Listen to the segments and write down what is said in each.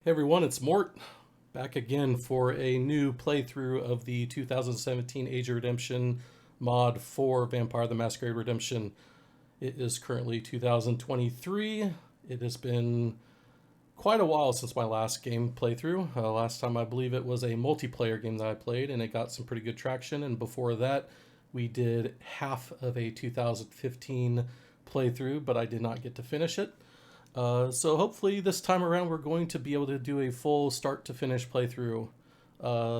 Hey everyone, it's Mort, back again for a new playthrough of the 2017 Age of Redemption mod for Vampire the Masquerade Redemption. It is currently 2023. It has been quite a while since my last game playthrough. Last time I believe it was a multiplayer game that I played and it got some pretty good traction, and before that we did half of a 2015 playthrough, but I did not get to finish it. So hopefully this time around we're going to be able to do a full start to finish playthrough.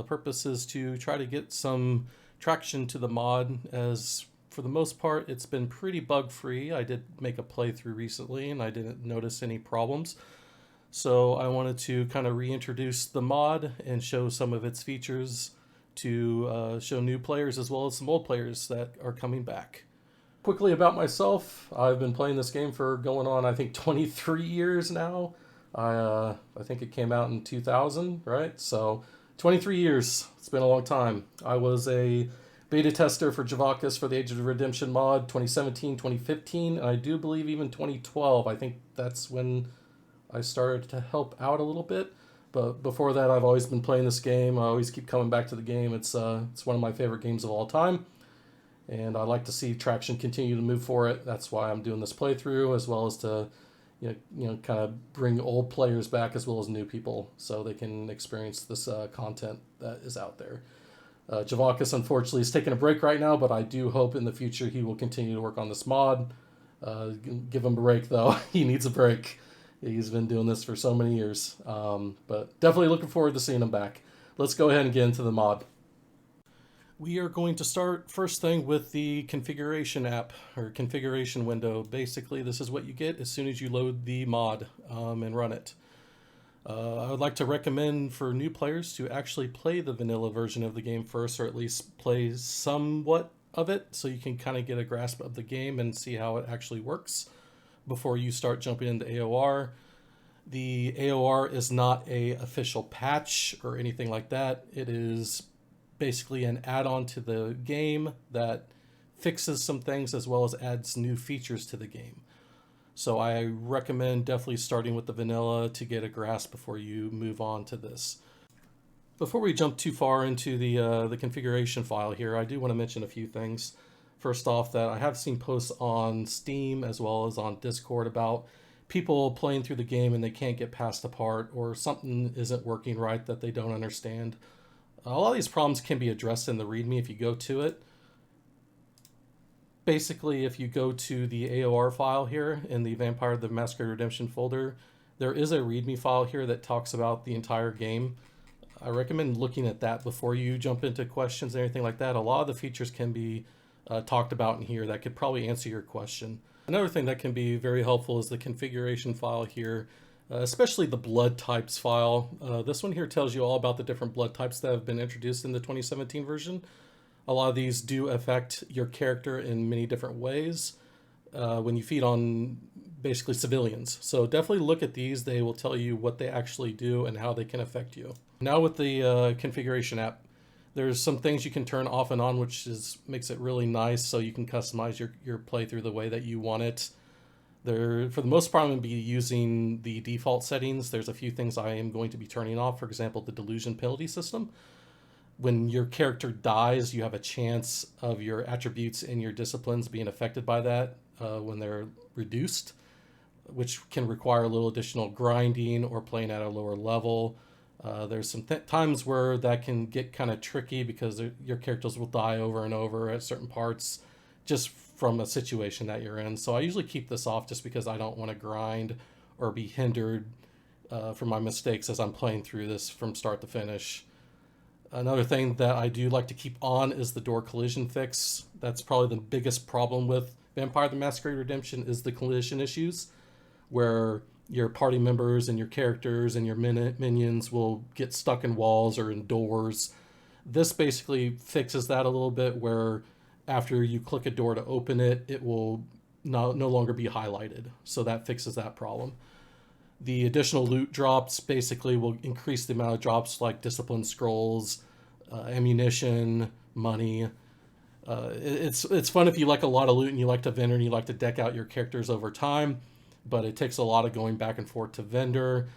Purpose is to try to get some traction to the mod, as for the most part it's been pretty bug free. I did make a playthrough recently and I didn't notice any problems. So I wanted to kind of reintroduce the mod and show some of its features to show new players as well as some old players that are coming back. Quickly about myself, I've been playing this game for going on, I think, 23 years now. I think it came out in 2000, right? So 23 years. It's been a long time. I was a beta tester for Javokis for the Age of Redemption mod 2017, 2015, and I do believe even 2012. I think that's when I started to help out a little bit. But before that, I've always been playing this game. I always keep coming back to the game. It's one of my favorite games of all time. And I like to see traction continue to move for it. That's why I'm doing this playthrough, as well as to, kind of bring old players back as well as new people, so they can experience this content that is out there. Javokis, unfortunately, is taking a break right now, but I do hope in the future he will continue to work on this mod. Give him a break, though. He needs a break. He's been doing this for so many years. But definitely looking forward to seeing him back. Let's go ahead and get into the mod. We are going to start first thing with the configuration app or configuration window. Basically, this is what you get as soon as you load the mod and run it. I would like to recommend for new players to actually play the vanilla version of the game first, or at least play somewhat of it, so you can kind of get a grasp of the game and see how it actually works before you start jumping into AOR. The AOR is not an official patch or anything like that. It is basically an add-on to the game that fixes some things as well as adds new features to the game. So I recommend definitely starting with the vanilla to get a grasp before you move on to this. Before we jump too far into the configuration file here, I do want to mention a few things. First off, that I have seen posts on Steam as well as on Discord about people playing through the game and they can't get past a part, or something isn't working right that they don't understand. A lot of these problems can be addressed in the README if you go to it. Basically, if you go to the AOR file here in the Vampire the Masquerade Redemption folder, there is a README file here that talks about the entire game. I recommend looking at that before you jump into questions and anything like that. A lot of the features can be talked about in here that could probably answer your question. Another thing that can be very helpful is the configuration file here. Especially the blood types file. This one here tells you all about the different blood types that have been introduced in the 2017 version. A lot of these do affect your character in many different ways when you feed on basically civilians. So definitely look at these. They will tell you what they actually do and how they can affect you. Now with the configuration app, there's some things you can turn off and on, which makes it really nice, so you can customize your playthrough the way that you want it. For the most part, I'm going to be using the default settings. There's a few things I am going to be turning off. For example, the delusion penalty system. When your character dies, you have a chance of your attributes and your disciplines being affected by that when they're reduced, which can require a little additional grinding or playing at a lower level. There's some times where that can get kind of tricky because your characters will die over and over at certain parts, just from a situation that you're in. So I usually keep this off just because I don't want to grind or be hindered from my mistakes as I'm playing through this from start to finish. Another thing that I do like to keep on is the door collision fix. That's probably the biggest problem with Vampire the Masquerade Redemption, is the collision issues, where your party members and your characters and your minions will get stuck in walls or in doors. This basically fixes that a little bit, where after you click a door to open it, it will no longer be highlighted. So that fixes that problem. The additional loot drops basically will increase the amount of drops, like discipline scrolls, ammunition, money. It's fun if you like a lot of loot and you like to vendor and you like to deck out your characters over time, but it takes a lot of going back and forth to vendor.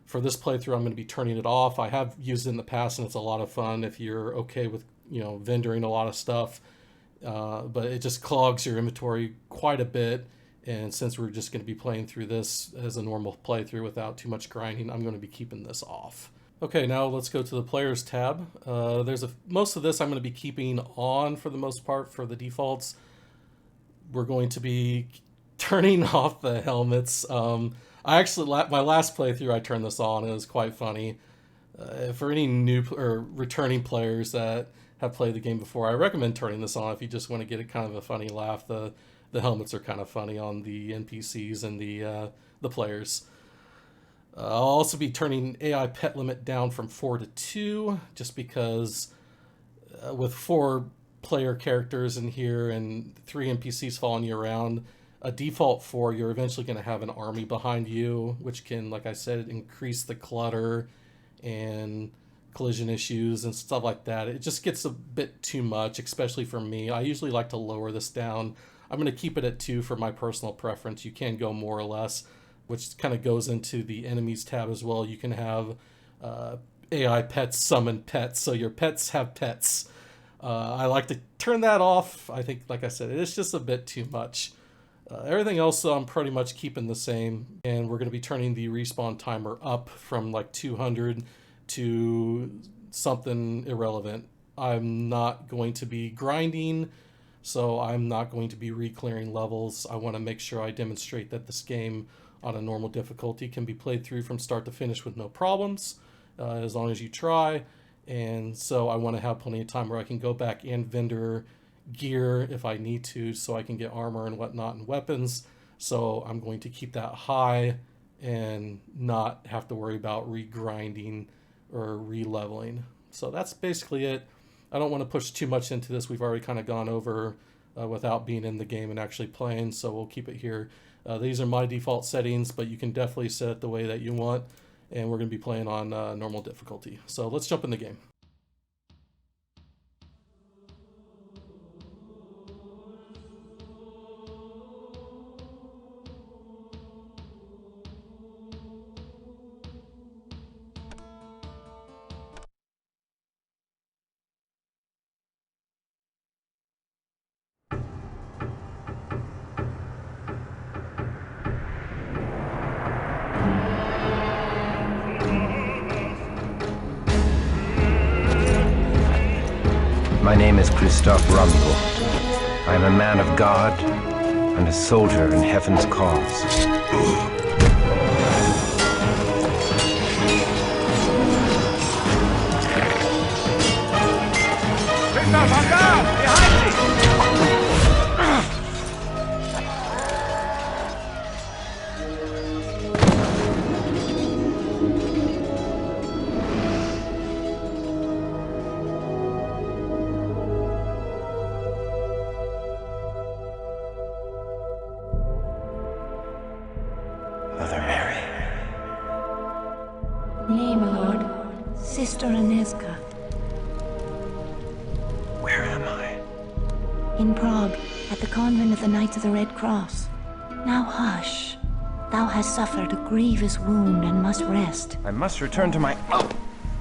For this playthrough, I'm going to be turning it off. I have used it in the past, and it's a lot of fun if you're okay with, vendoring a lot of stuff. But it just clogs your inventory quite a bit. And since we're just going to be playing through this as a normal playthrough without too much grinding, I'm going to be keeping this off. Okay, now let's go to the Players tab. Most of this I'm going to be keeping on for the most part for the defaults. We're going to be turning off the helmets. My last playthrough I turned this on. It was quite funny. For any new or returning players that have played the game before, I recommend turning this on if you just want to get a kind of a funny laugh. The helmets are kind of funny on the NPCs and the players. I'll also be turning AI pet limit down from 4 to 2, just because with 4 player characters in here and 3 NPCs following you around, a default 4, you're eventually going to have an army behind you, which can, like I said, increase the clutter and collision issues and stuff like that. It just gets a bit too much, especially for me. I usually like to lower this down. I'm going to keep it at 2 for my personal preference. You can go more or less, which kind of goes into the enemies tab as well. You can have AI pets summon pets, so your pets have pets. I like to turn that off. I think, like I said, it's just a bit too much. Everything else, though, I'm pretty much keeping the same, and we're going to be turning the respawn timer up from like 200 to something irrelevant. I'm not going to be grinding, so I'm not going to be re-clearing levels. I want to make sure I demonstrate that this game on a normal difficulty can be played through from start to finish with no problems, as long as you try. And so I want to have plenty of time where I can go back and vendor gear if I need to, so I can get armor and whatnot and weapons. So I'm going to keep that high and not have to worry about re-grinding or re-leveling. So that's basically it. I don't want to push too much into this. We've already kind of gone over without being in the game and actually playing, so we'll keep it here. These are my default settings, but you can definitely set it the way that you want, and we're going to be playing on normal difficulty. So let's jump in the game. My name is Christophe Rumbold. I am a man of God and a soldier in heaven's cause. Mother Mary. Nay, my lord. Sister Agnieszka. Where am I? In Prague, at the convent of the Knights of the Red Cross. Now hush. Thou hast suffered a grievous wound and must rest. I must return to my... Oh!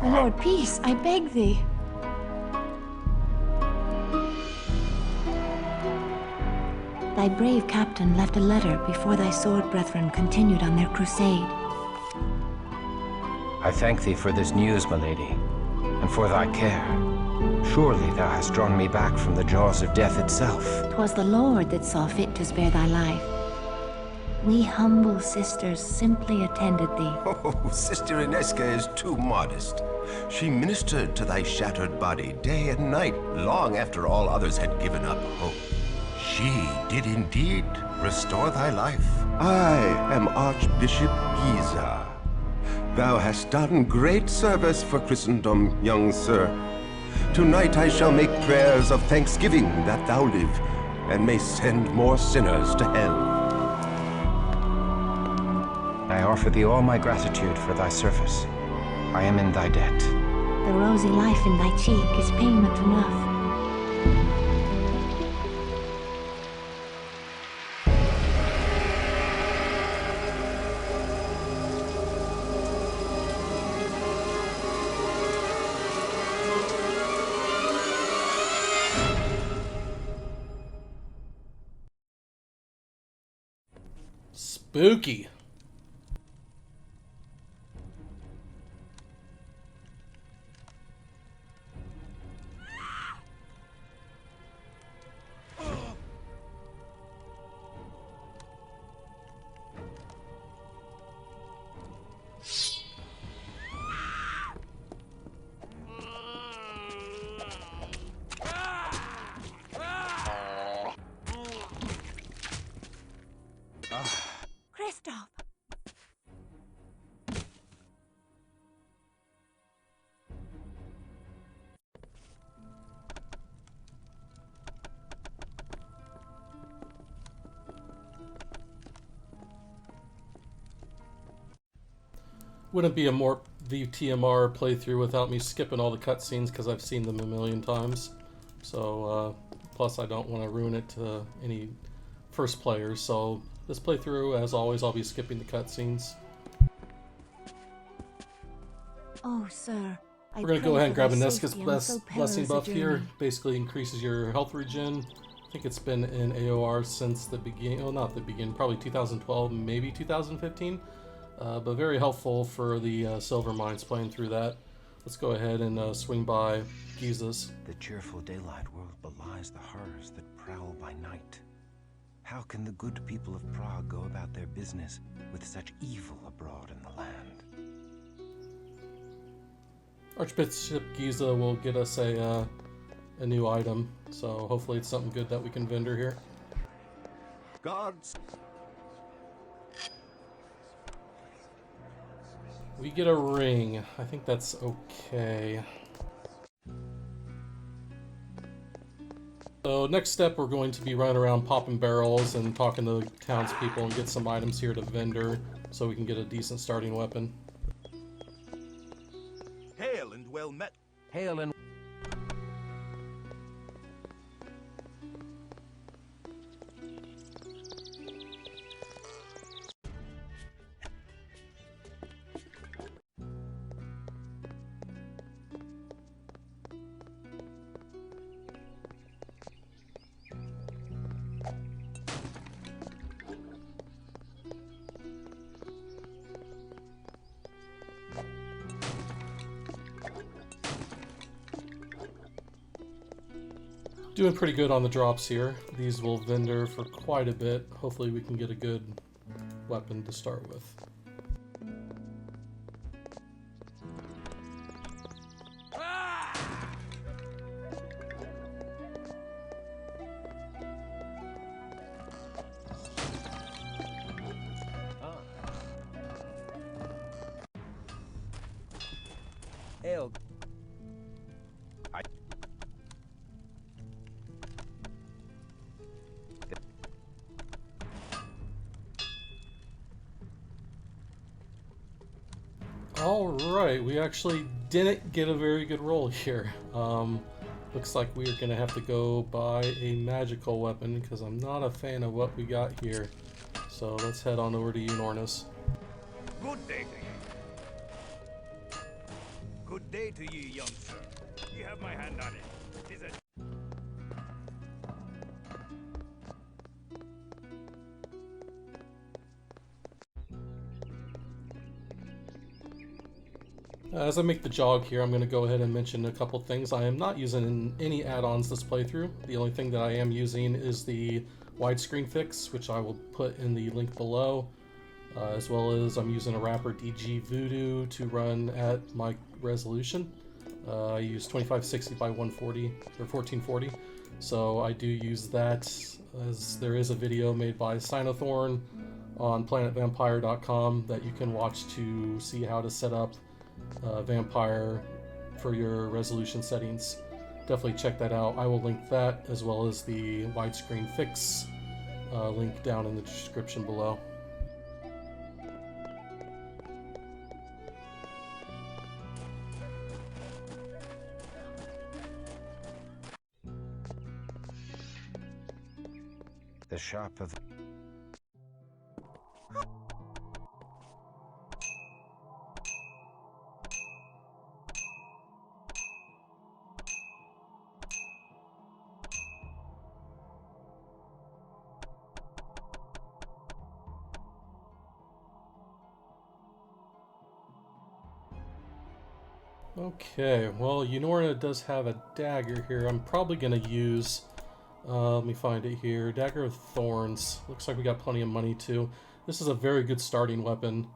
My lord, peace, I beg thee. Thy brave captain left a letter before thy sword brethren continued on their crusade. I thank thee for this news, my lady, and for thy care. Surely thou hast drawn me back from the jaws of death itself. 'Twas the Lord that saw fit to spare thy life. We humble sisters simply attended thee. Oh, Sister Agnieszka is too modest. She ministered to thy shattered body day and night, long after all others had given up hope. She did indeed restore thy life. I am Archbishop Giza. Thou hast done great service for Christendom, young sir. Tonight I shall make prayers of thanksgiving that thou live, and may send more sinners to hell. I offer thee all my gratitude for thy service. I am in thy debt. The rosy life in thy cheek is payment enough. Spooky. Christoph! Wouldn't be a Mort VTMR playthrough without me skipping all the cutscenes because I've seen them a million times. So, plus I don't want to ruin it to any first players. So this playthrough, as always, I'll be skipping the cutscenes. Oh, sir. We're going to go ahead and grab a Nesca's Blessing buff here. Basically increases your health regen. I think it's been in AOR since the beginning. Well, not the beginning, probably 2012, maybe 2015. But very helpful for the silver mines playing through that. Let's go ahead and swing by Giza's. The cheerful daylight world belies the horrors that prowl by night. How can the good people of Prague go about their business with such evil abroad in the land? Archbishop Giza will get us a new item, so hopefully it's something good that we can vendor here. Gods. We get a ring. I think that's okay. So next step, we're going to be running around popping barrels and talking to townspeople and get some items here to vendor so we can get a decent starting weapon. Hail and well met. Hail and Doing pretty good on the drops here. These will vendor for quite a bit. Hopefully we can get a good weapon to start with. hail. Alright, we actually didn't get a very good roll here. Looks like we're going to have to go buy a magical weapon because I'm not a fan of what we got here. So let's head on over to Unornis. Good day to you. Good day to you, young sir. You have my hand on it. 'Tis a As I make the jog here, I'm going to go ahead and mention a couple things. I am not using any add-ons this playthrough. The only thing that I am using is the widescreen fix, which I will put in the link below, as well as I'm using a wrapper DG Voodoo to run at my resolution. I use 2560 by 140 or 1440, so I do use that, as there is a video made by Sinothorn on planetvampire.com that you can watch to see how to set up Vampire for your resolution settings. Definitely check that out. I will link that as well as the widescreen fix link down in the description below. The shop of Okay, well, Yunorna does have a dagger here. I'm probably going to use, let me find it here, Dagger of Thorns. Looks like we got plenty of money too. This is a very good starting weapon.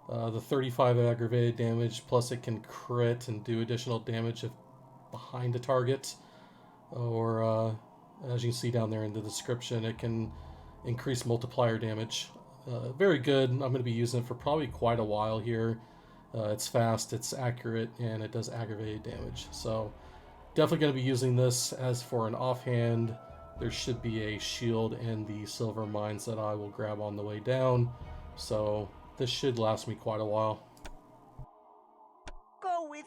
The 35 aggravated damage, plus it can crit and do additional damage if behind a target. Or, as you can see down there in the description, it can increase multiplier damage. Very good. I'm going to be using it for probably quite a while here. It's fast, it's accurate, and it does aggravated damage. So definitely going to be using this. As for an offhand, there should be a shield and the silver mines that I will grab on the way down. So this should last me quite a while. Go with...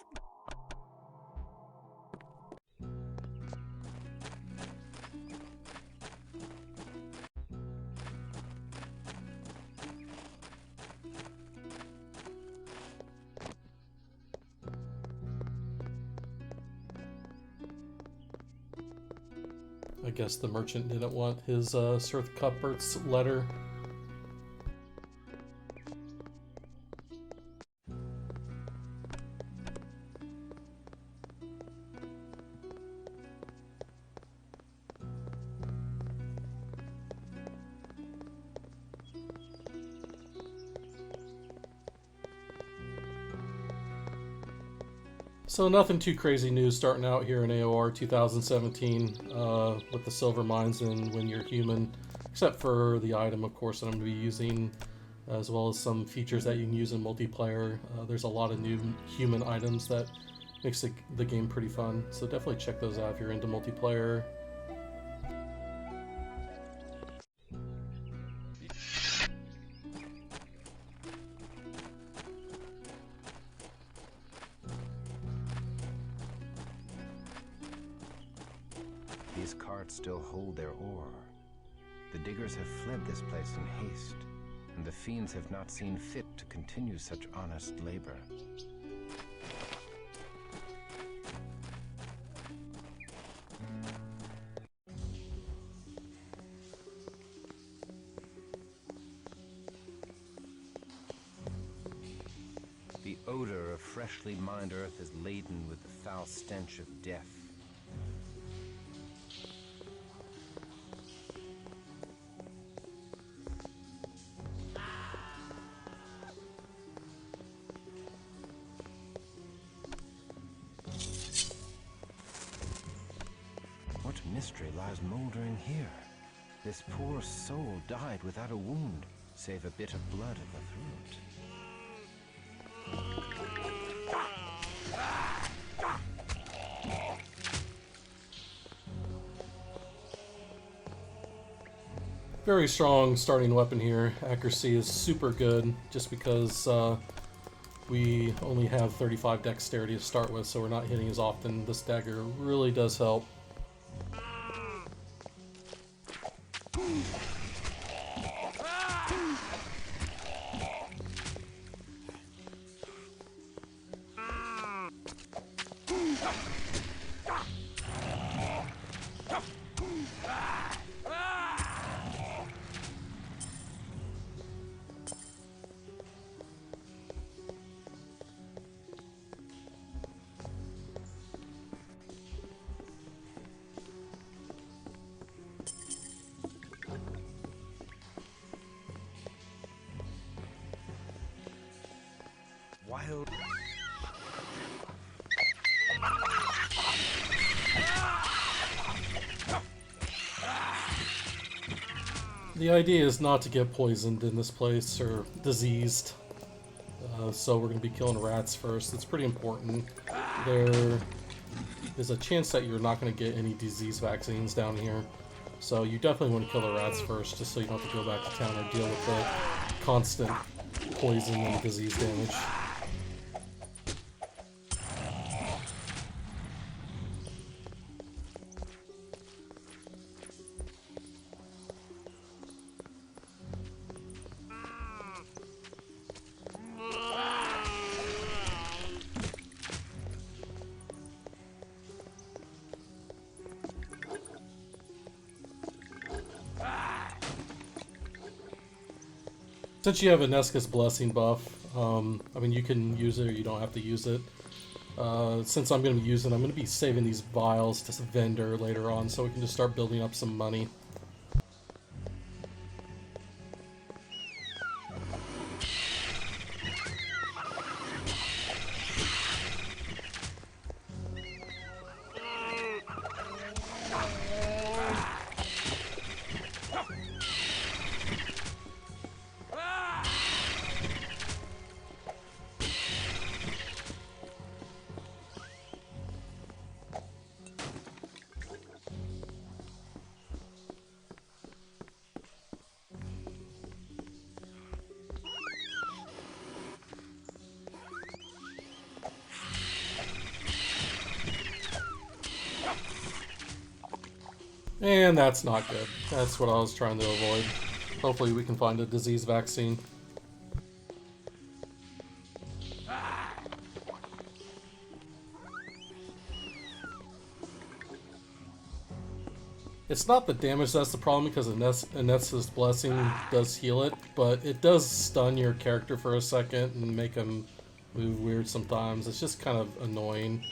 I guess the merchant didn't want his Sir Cuthbert's letter. So nothing too crazy new starting out here in AOR 2017 with the silver mines and when you're human, except for the item, of course, that I'm going to be using, as well as some features that you can use in multiplayer. There's a lot of new human items that makes the game pretty fun, so definitely check those out if you're into multiplayer. These carts still hold their ore. The diggers have fled this place in haste, and the fiends have not seen fit to continue such honest labor. The odor of freshly mined earth is laden with the foul stench of death. What mystery lies moldering here? This poor soul died without a wound, save a bit of blood at the throat. Very strong starting weapon here. Accuracy is super good, just because we only have 35 dexterity to start with, so we're not hitting as often. This dagger really does help. Wild. The idea is not to get poisoned in this place or diseased, so we're going to be killing rats first. It's pretty important. There is a chance that you're not going to get any disease vaccines down here, so you definitely want to kill the rats first, just so you don't have to go back to town and deal with the constant poison and disease damage. Since you have a Nesca's Blessing buff, I mean, you can use it or you don't have to use it. Since I'm going to be using, I'm going to be saving these vials to vendor later on, so we can just start building up some money. And that's not good. That's what I was trying to avoid. Hopefully we can find a disease vaccine. It's not the damage that's the problem, because Anessa's Blessing does heal it, but it does stun your character for a second and make them move weird sometimes. It's just kind of annoying.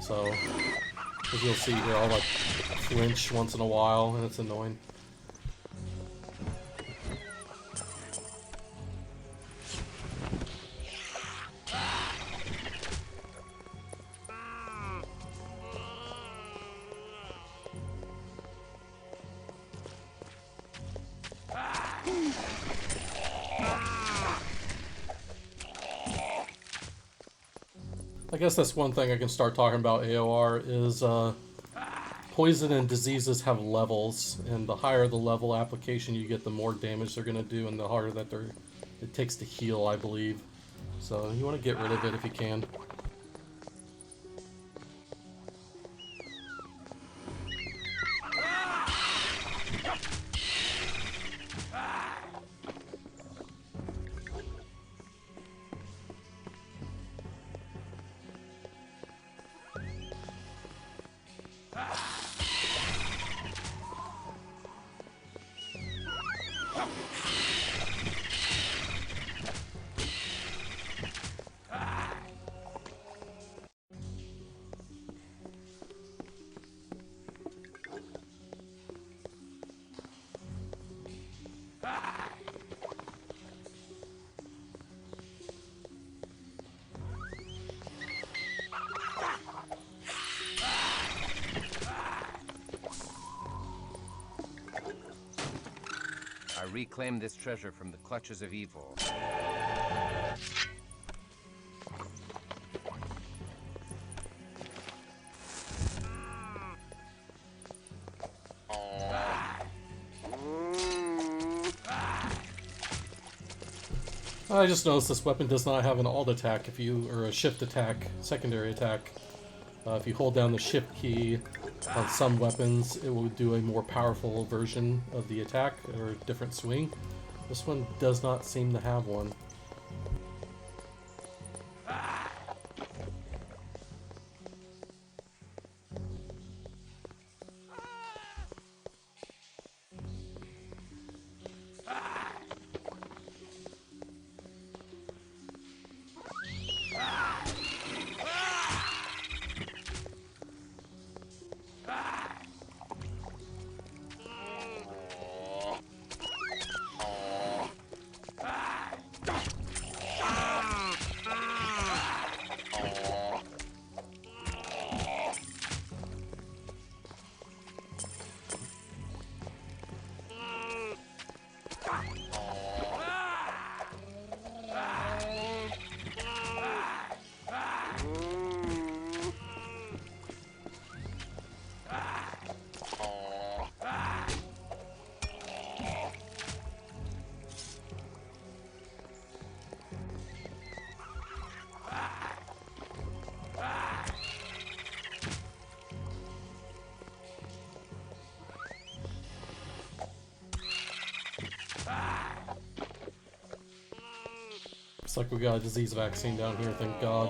So, as you'll see here, I'll like flinch once in a while, and it's annoying. I guess that's one thing I can start talking about AOR is poison and diseases have levels, and the higher the level application you get, the more damage they're going to do, and the harder that it takes to heal, I believe. So you want to get rid of it if you can. I reclaim this treasure from the clutches of evil. I just noticed this weapon does not have an alt attack or a shift attack, secondary attack. If you hold down the shift key on some weapons, it will do a more powerful version of the attack or a different swing. This one does not seem to have one. Looks like we got a disease vaccine down here, thank God.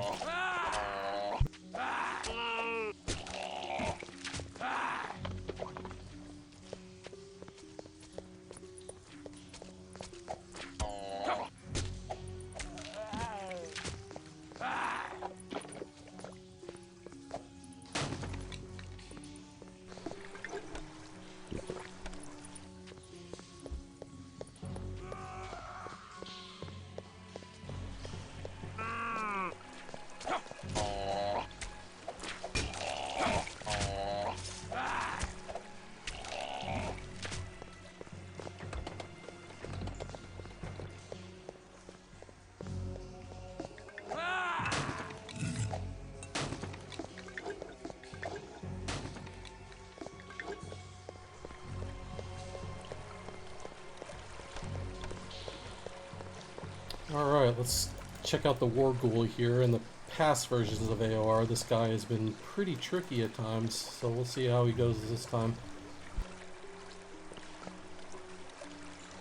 Alright, let's check out the War Ghoul here. In the past versions of AOR, this guy has been pretty tricky at times, so we'll see how he goes this time.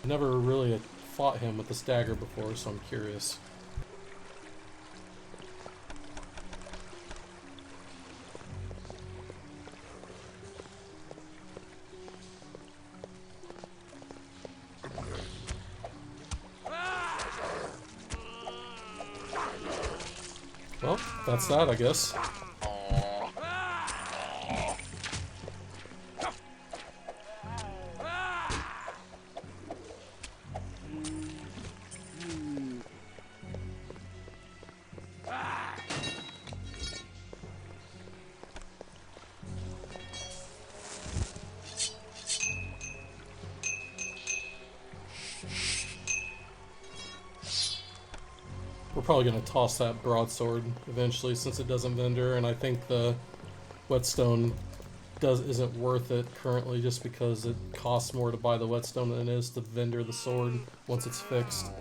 Never really fought him with this dagger before, so I'm curious. Well, that's that, I guess. We're probably going to toss that broadsword eventually since it doesn't vendor, and I think the whetstone isn't worth it currently just because it costs more to buy the whetstone than it is to vendor the sword once it's fixed.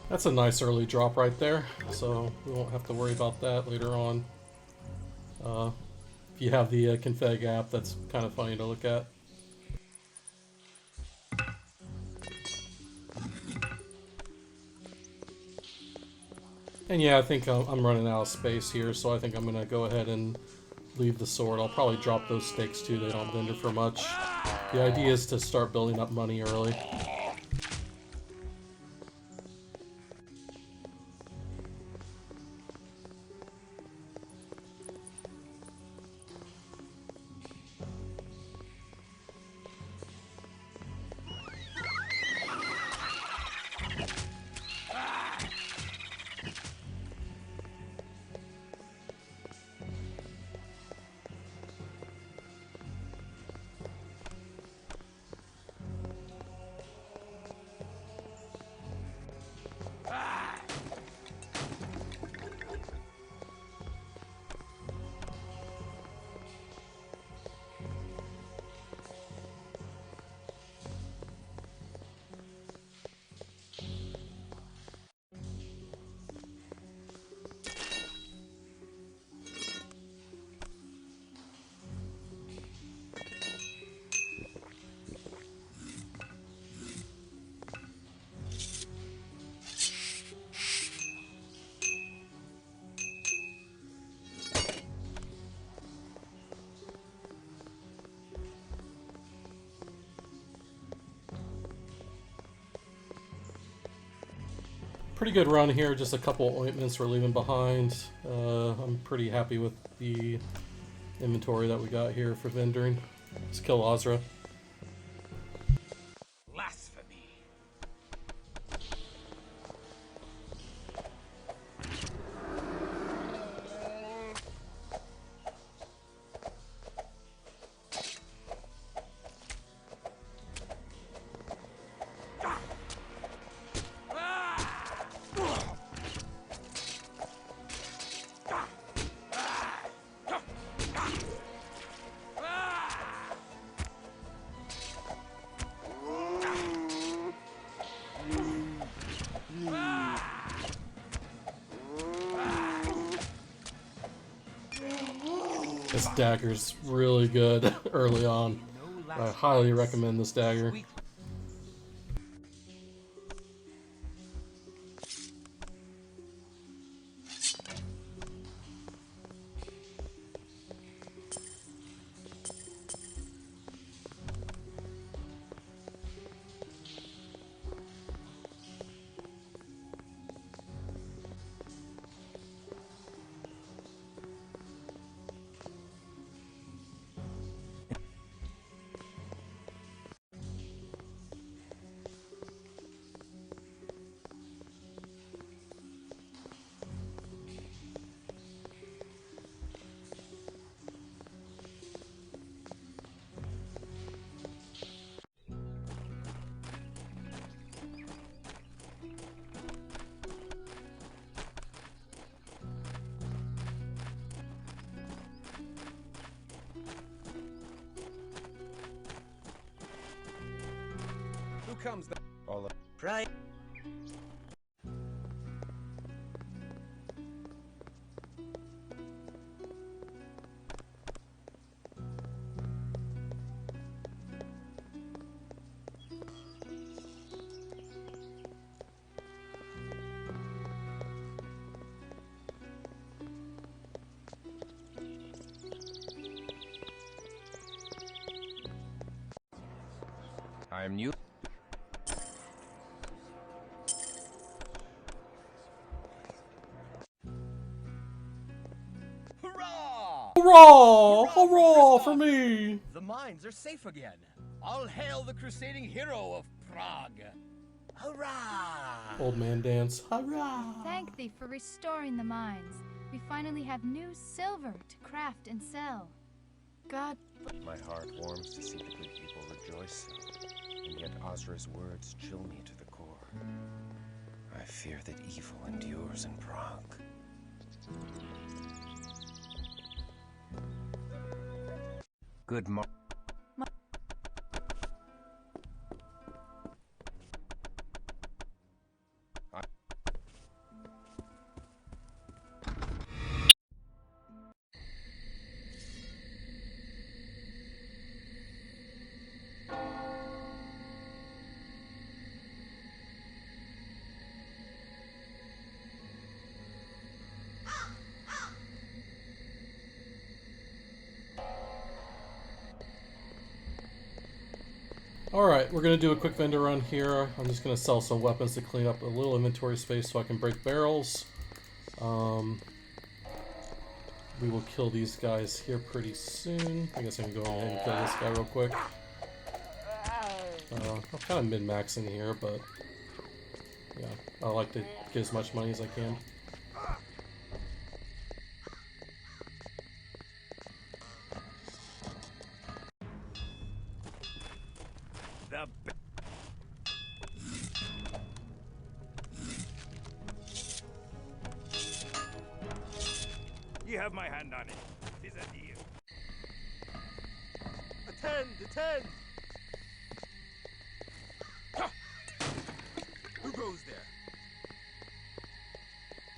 That's a nice early drop right there, so we won't have to worry about that later on. If you have the config app, that's kind of funny to look at. And yeah, I think I'm running out of space here, so I think I'm going to go ahead and leave the sword. I'll probably drop those stakes too, they don't vendor for much. The idea is to start building up money early. Pretty good run here, just a couple ointments we're leaving behind. I'm pretty happy with the inventory that we got here for vendoring. Let's kill Ahzra. Blasphemy. This dagger's really good early on. I highly recommend this dagger. comes the all of right. I'm new. Hurrah! Hurrah! Hurrah for me! The mines are safe again. All hail the crusading hero of Prague. Hurrah! Old man dance. Hurrah! Thank thee for restoring the mines. We finally have new silver to craft and sell. God. My heart warms to see the good people rejoice so, and yet Ahzra's words chill me to the core. I fear that evil endures in Prague. Good morning. Alright, we're going to do a quick vendor run here. I'm just going to sell some weapons to clean up a little inventory space so I can break barrels. We will kill these guys here pretty soon. I guess I can go ahead and kill this guy real quick. I'm kind of min-maxing here, but yeah, I like to get as much money as I can. You have my hand on it. Tis a deal. Attend! Attend! Who goes there?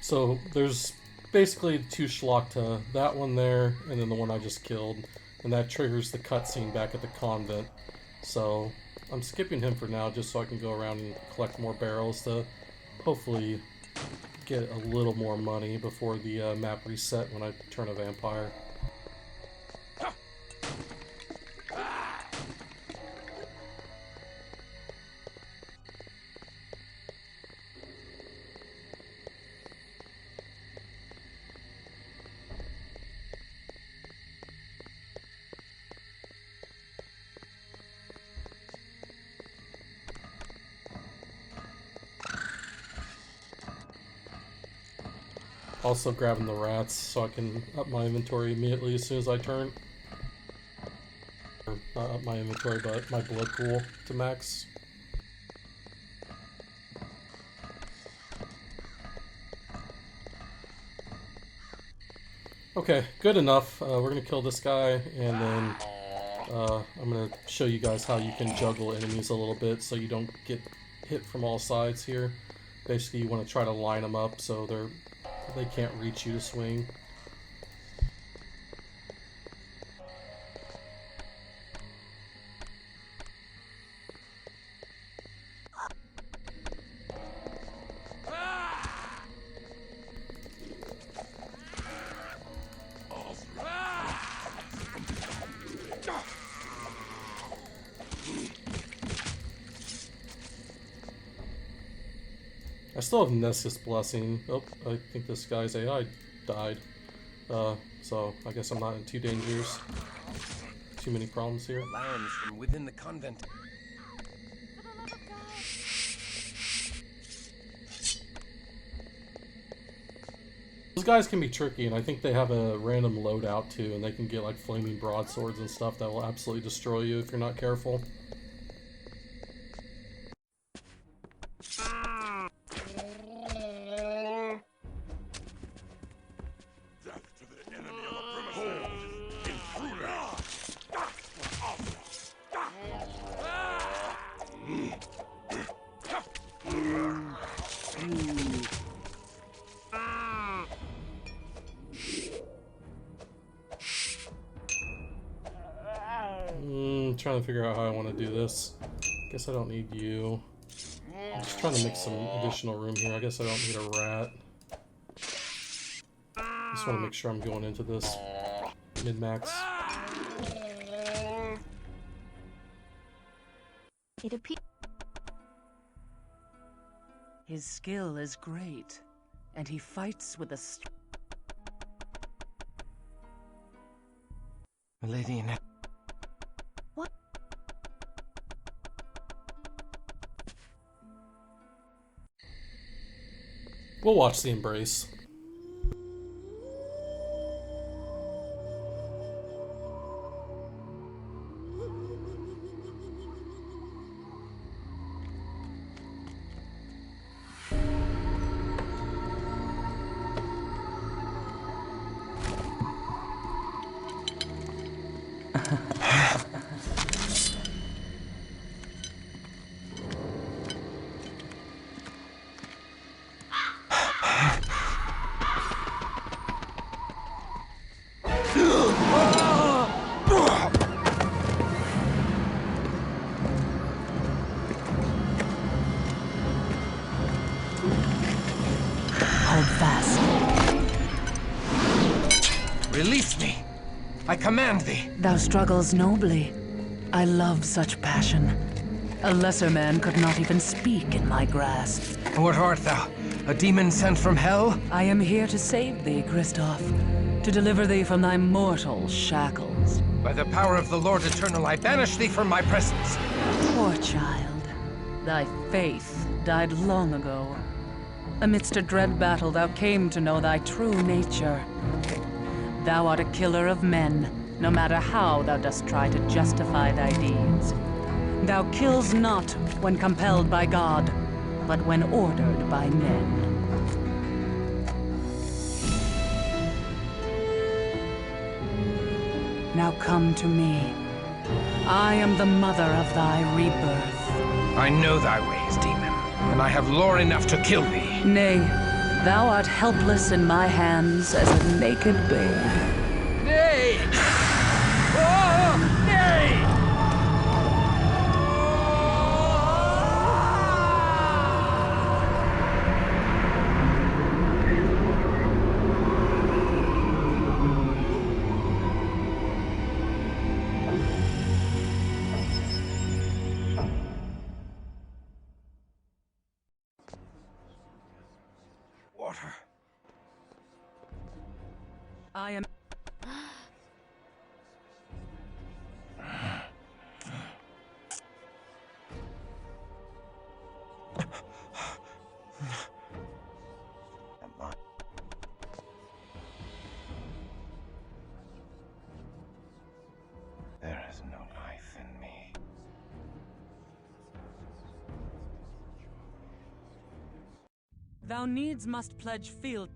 So there's basically two Schlachta, that one there, and then the one I just killed, and that triggers the cutscene back at the convent. So I'm skipping him for now just so I can go around and collect more barrels to hopefully get a little more money before the map reset when I turn a vampire. Also grabbing the rats so I can up my inventory immediately as soon as I turn. Or not up my inventory, but my blood pool to max. Okay, good enough. We're gonna kill this guy, and then I'm gonna show you guys how you can juggle enemies a little bit so you don't get hit from all sides here. Basically, you want to try to line them up so they can't reach you to swing. I still have Nessus Blessing. Oh, I think this guy's AI died. So I guess I'm not in too dangerous. Too many problems here. Alarms from within the convent. For the love of God. Those guys can be tricky, and I think they have a random loadout too, and they can get like flaming broadswords and stuff that will absolutely destroy you if you're not careful. trying to figure out how I want to do this. Guess I don't need you. I'm just trying to make some additional room here. I guess I don't need a rat. Just want to make sure I'm going into this min-max. It appears. His skill is great, and he fights with a Lady Annette. What? We'll watch the embrace. Hold fast. Release me! I command thee! Thou struggles nobly. I love such passion. A lesser man could not even speak in my grasp. What art thou? A demon sent from hell? I am here to save thee, Kristoff. To deliver thee from thy mortal shackles. By the power of the Lord Eternal, I banish thee from my presence. Poor child. Thy faith died long ago. Amidst a dread battle, thou came to know thy true nature. Thou art a killer of men, no matter how thou dost try to justify thy deeds. Thou kills not when compelled by God, but when ordered by men. Now come to me. I am the mother of thy rebirth. I know thy ways, demon, and I have lore enough to kill thee. Nay, thou art helpless in my hands as a naked babe. Nay! Oh, nay! Water. I am... There is no life in me. Thou needs must pledge field.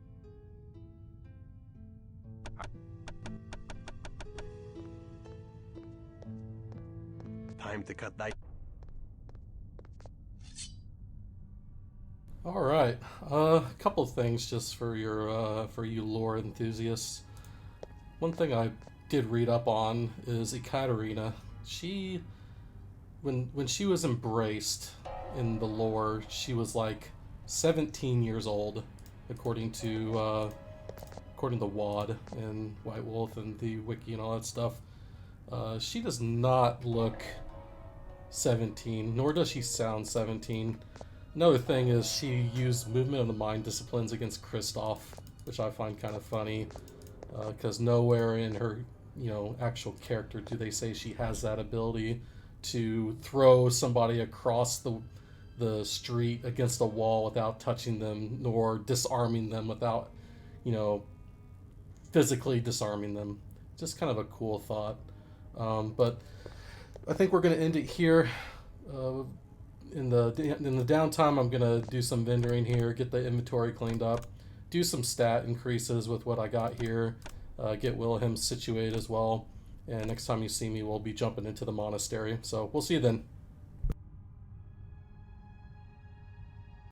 Time to cut thy... All right, a couple of things just for your for you lore enthusiasts. One thing I did read up on is Ekaterina. She, when she was embraced in the lore, she was like 17 years old, according to WAD and White Wolf and the wiki and all that stuff. She does not look 17, nor does she sound 17. Another thing is she used movement of the mind disciplines against Kristoff, which I find kind of funny, because nowhere in her, actual character do they say she has that ability to throw somebody across the street against a wall without touching them, nor disarming them without, physically disarming them. Just kind of a cool thought. But I think we're going to end it here. In the downtime, I'm gonna do some vendoring here, get the inventory cleaned up, do some stat increases with what I got here, get Wilhelm situated as well, and next time you see me, we'll be jumping into the monastery. So we'll see you then.